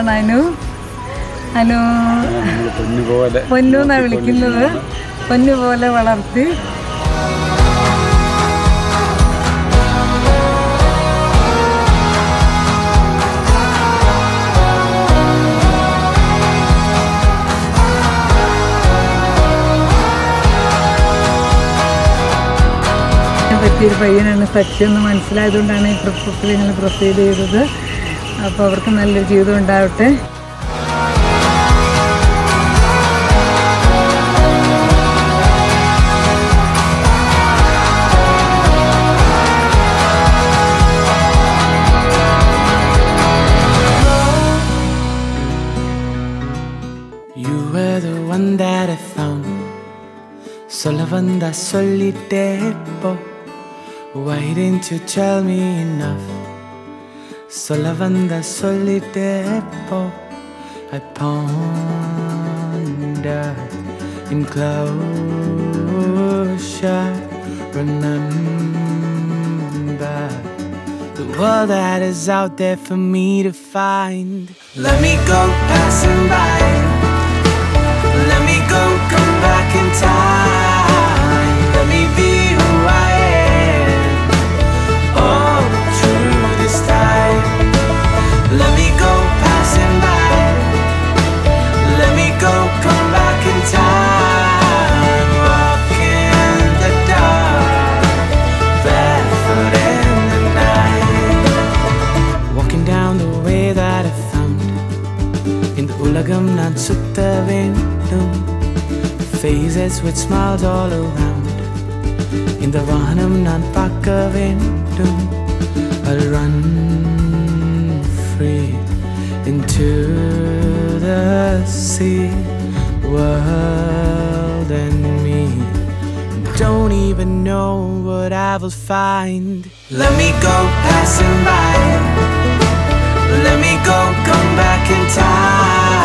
മോളാണ് അനു. അനു പൊന്നു എന്നാണ് വിളിക്കുന്നത്. പൊന്നു പോലെ വളർത്തി. പറ്റിയൊരു പയ്യനാണ്. സത്യം എന്ന് മനസ്സിലായതുകൊണ്ടാണ് ഈ പ്രൊപ്പോസൽ ഞങ്ങൾ പ്രൊസീഡ് ചെയ്തത്. അപ്പോൾ അവർക്ക് നല്ലൊരു ജീവിതം ഉണ്ടാവട്ടെ. You were the one that I found. Sola vanda solitepo. Why didn't you tell me enough? Sola vanda solitepo. I ponder in closure. Remember the world that is out there for me to find. Let me go passing by. Let me go, come back in time. Let me be who I am. Oh, through this time. Let me go passing by. Let me go, come back in time. Walk in the dark, barefoot in the night. Walking down the way that I found. In the ulagam nan sutta vendum. Faces with smiles all around. In the vahanam nan paakka vendum. I'll run free into the sea. World and me don't even know what I will find. Let me go passing by. Let me go, come back in time.